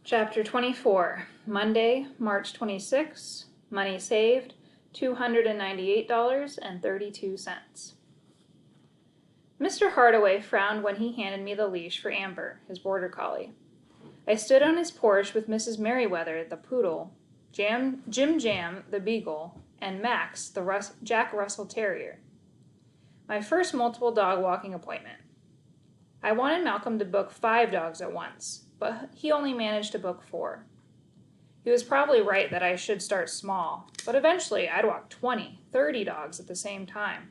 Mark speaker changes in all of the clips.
Speaker 1: Chapter 24, Monday, March 26, money saved, $298.32. Mr. Hardaway frowned when he handed me the leash for Amber, his border collie. I stood on his porch with Mrs. Merriweather, the poodle, Jim Jam, the beagle, and Max, the Jack Russell Terrier. My first multiple dog walking appointment. I wanted Malcolm to book 5 dogs at once, but he only managed to book 4. He was probably right that I should start small, but eventually I'd walk 20, 30 dogs at the same time.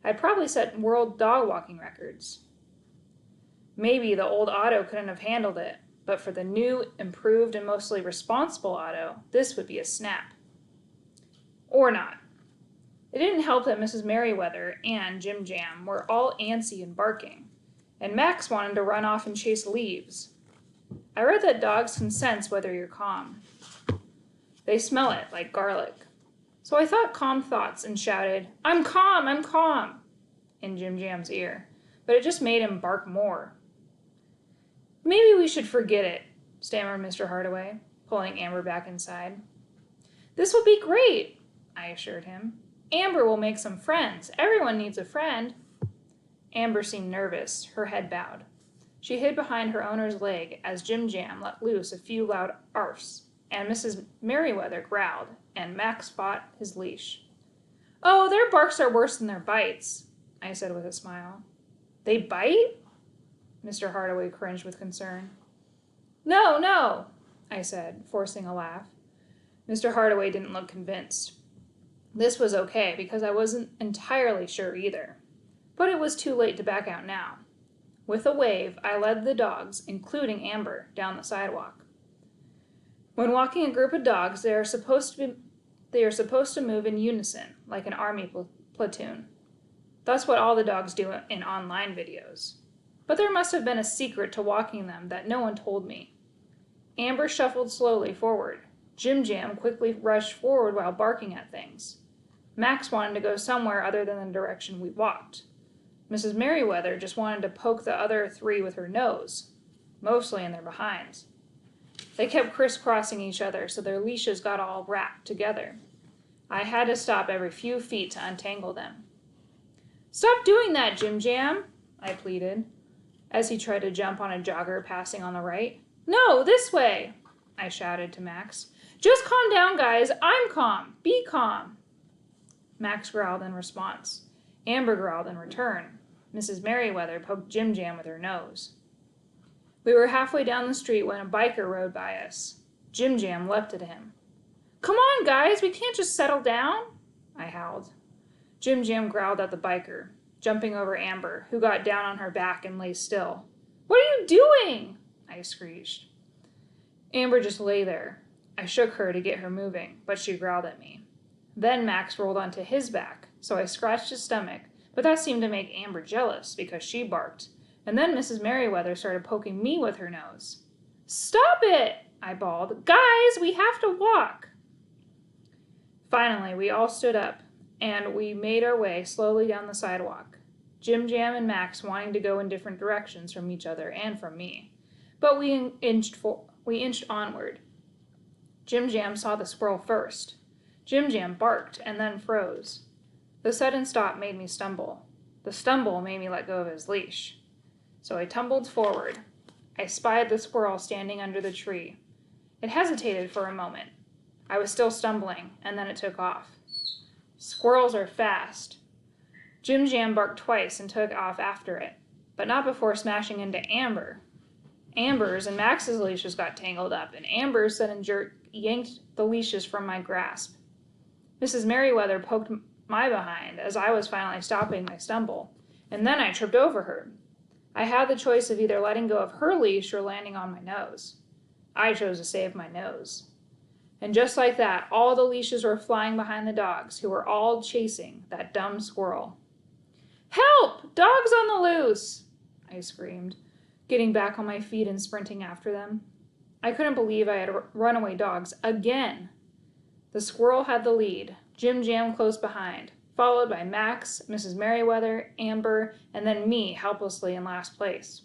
Speaker 1: I'd probably set world dog walking records. Maybe the old Otto couldn't have handled it, but for the new, improved, and mostly responsible Otto, this would be a snap. Or not. It didn't help that Mrs. Merriweather and Jim Jam were all antsy and barking, and Max wanted to run off and chase leaves. I read that dogs can sense whether you're calm. They smell it like garlic. So I thought calm thoughts and shouted, "I'm calm," in Jim Jam's ear, but it just made him bark more. "Maybe we should forget it," stammered Mr. Hardaway, pulling Amber back inside. "This will be great," I assured him. "Amber will make some friends. Everyone needs a friend." Amber seemed nervous, her head bowed. She hid behind her owner's leg as Jim Jam let loose a few loud arfs, and Mrs. Merriweather growled, and Max fought his leash. "Oh, their barks are worse than their bites," I said with a smile. "They bite?" Mr. Hardaway cringed with concern. No, I said, forcing a laugh. Mr. Hardaway didn't look convinced. This was okay, because I wasn't entirely sure either. But it was too late to back out now. With a wave, I led the dogs, including Amber, down the sidewalk. When walking a group of dogs, they are supposed to move in unison, like an army platoon. That's what all the dogs do in online videos. But there must have been a secret to walking them that no one told me. Amber shuffled slowly forward. Jim Jam quickly rushed forward while barking at things. Max wanted to go somewhere other than the direction we walked. Mrs. Merriweather just wanted to poke the other 3 with her nose, mostly in their behinds. They kept crisscrossing each other, so their leashes got all wrapped together. I had to stop every few feet to untangle them. "Stop doing that, Jim Jam," I pleaded, as he tried to jump on a jogger passing on the right. "No, this way," I shouted to Max. "Just calm down, guys. I'm calm. Be calm." Max growled in response. Amber growled in return. Mrs. Merriweather poked Jim Jam with her nose. We were halfway down the street when a biker rode by us. Jim Jam leapt at him. "Come on, guys, we can't just settle down," I howled. Jim Jam growled at the biker, jumping over Amber, who got down on her back and lay still. "What are you doing?" I screeched. Amber just lay there. I shook her to get her moving, but she growled at me. Then Max rolled onto his back, so I scratched his stomach, but that seemed to make Amber jealous because she barked, and then Mrs. Merriweather started poking me with her nose. "Stop it!" I bawled. "Guys, we have to walk!" Finally, we all stood up, and we made our way slowly down the sidewalk, Jim Jam and Max wanting to go in different directions from each other and from me. But we inched onward. Jim Jam saw the squirrel first. Jim Jam barked and then froze. The sudden stop made me stumble. The stumble made me let go of his leash. So I tumbled forward. I spied the squirrel standing under the tree. It hesitated for a moment. I was still stumbling, and then it took off. Squirrels are fast. Jim Jam barked twice and took off after it, but not before smashing into Amber. Amber's and Max's leashes got tangled up, and Amber's sudden jerk yanked the leashes from my grasp. Mrs. Merriweather poked my behind as I was finally stopping my stumble, and then I tripped over her. I had the choice of either letting go of her leash or landing on my nose. I chose to save my nose. And just like that, all the leashes were flying behind the dogs, who were all chasing that dumb squirrel. "Help! Dogs on the loose!" I screamed, getting back on my feet and sprinting after them. I couldn't believe I had runaway dogs again. The squirrel had the lead, Jim Jam close behind, followed by Max, Mrs. Merriweather, Amber, and then me helplessly in last place.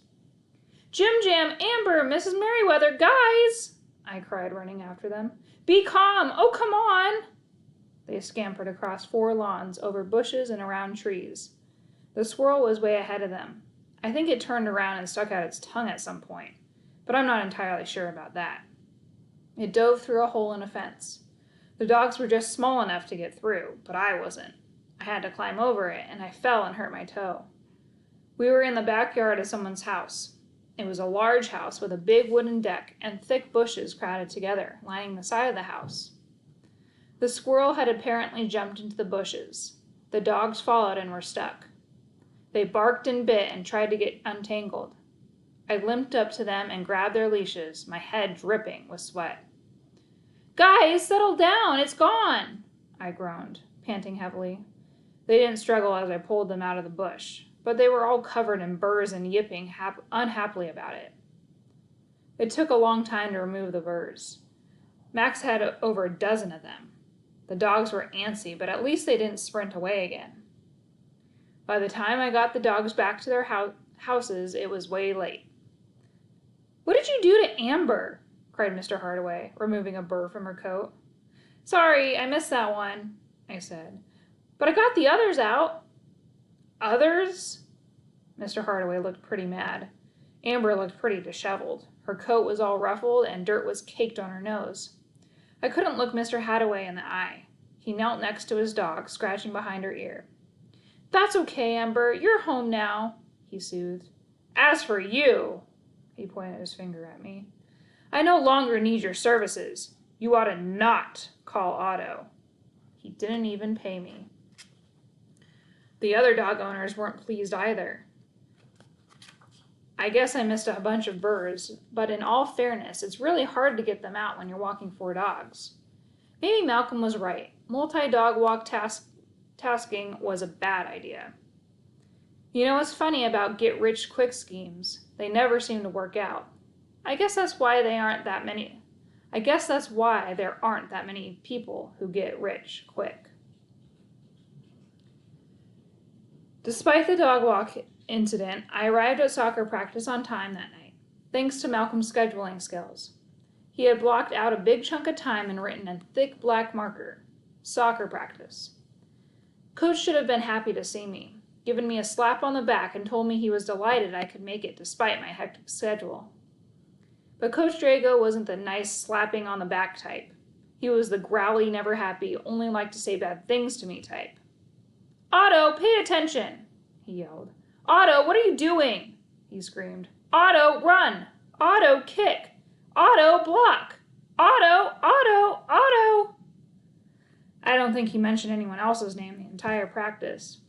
Speaker 1: Jim Jam, Amber, Mrs. Merriweather, guys! I cried, running after them. Be calm! Oh, come on! They scampered across 4 lawns, over bushes and around trees. The squirrel was way ahead of them. I think it turned around and stuck out its tongue at some point, but I'm not entirely sure about that. It dove through a hole in a fence. The dogs were just small enough to get through, but I wasn't. I had to climb over it, and I fell and hurt my toe. We were in the backyard of someone's house. It was a large house with a big wooden deck and thick bushes crowded together, lining the side of the house. The squirrel had apparently jumped into the bushes. The dogs followed and were stuck. They barked and bit and tried to get untangled. I limped up to them and grabbed their leashes, my head dripping with sweat. Guys, settle down, it's gone, I groaned, panting heavily. They didn't struggle as I pulled them out of the bush, but they were all covered in burrs and yipping unhappily about it. It took a long time to remove the burrs. Max had over a dozen of them. The dogs were antsy, but at least they didn't sprint away again. By the time I got the dogs back to their houses, it was way late. What did you do to Amber? Cried Mr. Hardaway, removing a burr from her coat. Sorry, I missed that one, I said. But I got the others out. Others? Mr. Hardaway looked pretty mad. Amber looked pretty disheveled. Her coat was all ruffled and dirt was caked on her nose. I couldn't look Mr. Hardaway in the eye. He knelt next to his dog, scratching behind her ear. That's okay, Amber. You're home now, he soothed. As for you, he pointed his finger at me, I no longer need your services. You ought to not call Otto. He didn't even pay me. The other dog owners weren't pleased either. I guess I missed a bunch of burrs, but in all fairness, it's really hard to get them out when you're walking 4 dogs. Maybe Malcolm was right. Multi-dog walk tasking was a bad idea. You know what's funny about get-rich-quick schemes? They never seem to work out. I guess that's why there aren't that many people who get rich quick. Despite the dog walk incident, I arrived at soccer practice on time that night, thanks to Malcolm's scheduling skills. He had blocked out a big chunk of time and written in thick black marker, soccer practice. Coach should have been happy to see me, given me a slap on the back and told me he was delighted I could make it despite my hectic schedule. But Coach Drago wasn't the nice slapping on the back type. He was the growly, never happy, only like to say bad things to me type. Otto, pay attention, he yelled. Otto, what are you doing? He screamed. Otto, run! Otto, kick! Otto, block! Otto, Otto, Otto! I don't think he mentioned anyone else's name the entire practice.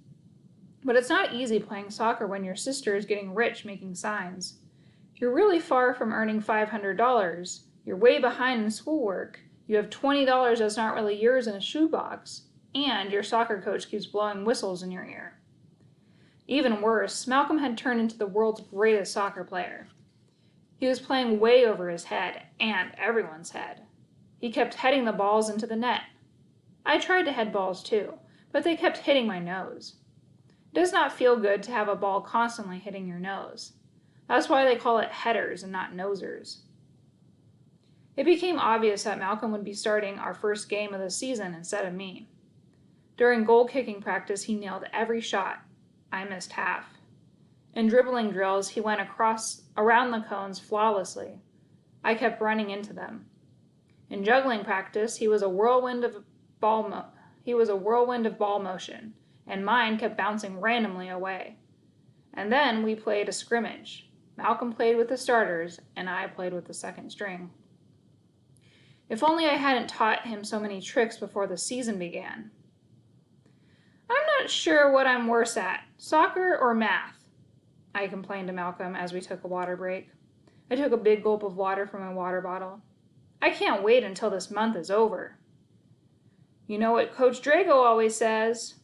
Speaker 1: But it's not easy playing soccer when your sister is getting rich making signs. You're really far from earning $500. You're way behind in schoolwork. You have $20 that's not really yours in a shoebox. And your soccer coach keeps blowing whistles in your ear. Even worse, Malcolm had turned into the world's greatest soccer player. He was playing way over his head, and everyone's head. He kept heading the balls into the net. I tried to head balls too, but they kept hitting my nose. It does not feel good to have a ball constantly hitting your nose. That's why they call it headers and not nosers. It became obvious that Malcolm would be starting our first game of the season instead of me. During goal-kicking practice, he nailed every shot. I missed half. In dribbling drills, he went around the cones flawlessly. I kept running into them. In juggling practice, he was a whirlwind of ball motion, and mine kept bouncing randomly away. And then we played a scrimmage. Malcolm played with the starters, and I played with the second string. If only I hadn't taught him so many tricks before the season began. I'm not sure what I'm worse at, soccer or math, I complained to Malcolm as we took a water break. I took a big gulp of water from my water bottle. I can't wait until this month is over. You know what Coach Drago always says?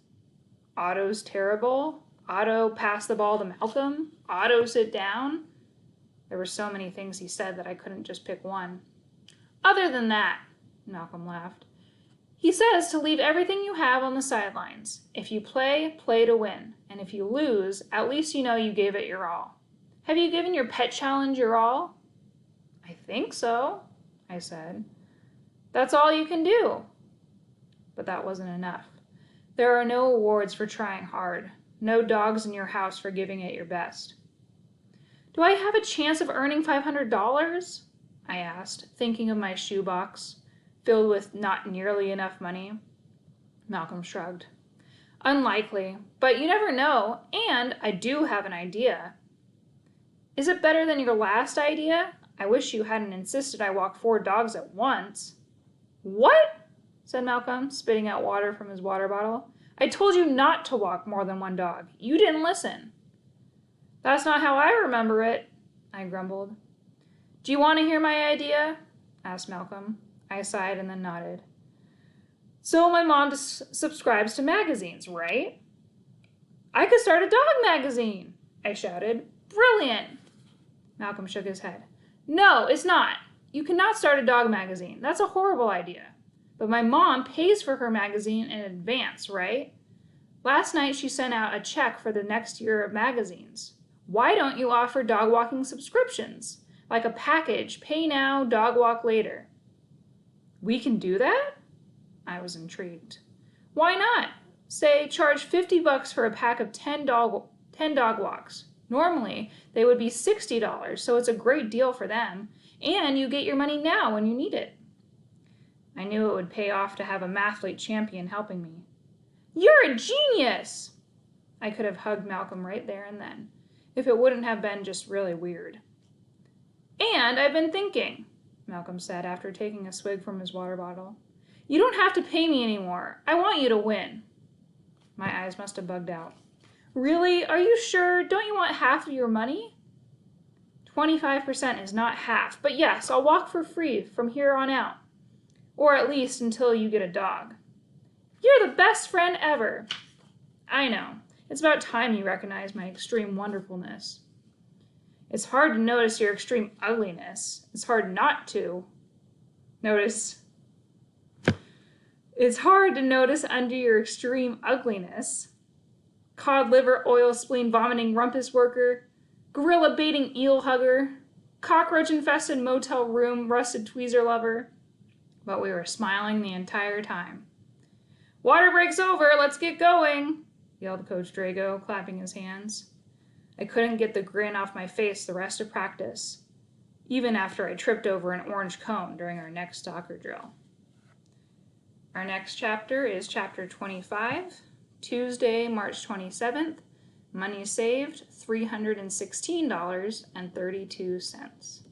Speaker 1: Otto's terrible. Otto, pass the ball to Malcolm. Otto, sit down. There were so many things he said that I couldn't just pick one. Other than that, Malcolm laughed. He says to leave everything you have on the sidelines. If you play, play to win. And if you lose, at least you know you gave it your all. Have you given your pet challenge your all? I think so, I said. That's all you can do. But that wasn't enough. There are no awards for trying hard. No dogs in your house for giving it your best. Do I have a chance of earning $500? I asked, thinking of my shoebox, filled with not nearly enough money. Malcolm shrugged. Unlikely, but you never know, and I do have an idea. Is it better than your last idea? I wish you hadn't insisted I walk 4 dogs at once. What? Said Malcolm, spitting out water from his water bottle. I told you not to walk more than 1 dog. You didn't listen. That's not how I remember it, I grumbled. Do you want to hear my idea? Asked Malcolm. I sighed and then nodded. So my mom subscribes to magazines, right? I could start a dog magazine, I shouted. Brilliant! Malcolm shook his head. No, it's not. You cannot start a dog magazine. That's a horrible idea. But my mom pays for her magazine in advance, right? Last night she sent out a check for the next year of magazines. Why don't you offer dog walking subscriptions? Like a package, pay now, dog walk later. We can do that? I was intrigued. Why not? Say, charge $50 for a pack of 10 dog walks. Normally, they would be $60, so it's a great deal for them, and you get your money now when you need it. I knew it would pay off to have a mathlete champion helping me. You're a genius! I could have hugged Malcolm right there and then, if it wouldn't have been just really weird. And I've been thinking, Malcolm said after taking a swig from his water bottle. You don't have to pay me anymore. I want you to win. My eyes must have bugged out. Really? Are you sure? Don't you want half of your money? 25% is not half, but yes, I'll walk for free from here on out. Or at least until you get a dog. You're the best friend ever. I know. It's about time you recognize my extreme wonderfulness. It's hard to notice your extreme ugliness. It's hard not to notice. It's hard to notice under your extreme ugliness. Cod liver, oil spleen, vomiting rumpus worker, gorilla baiting eel hugger, cockroach-infested motel room, rusted tweezer lover. But we were smiling the entire time. Water break's over, let's get going, yelled Coach Drago, clapping his hands. I couldn't get the grin off my face the rest of practice, even after I tripped over an orange cone during our next soccer drill. Our next chapter is chapter 25, Tuesday, March 27th. Money saved, $316.32.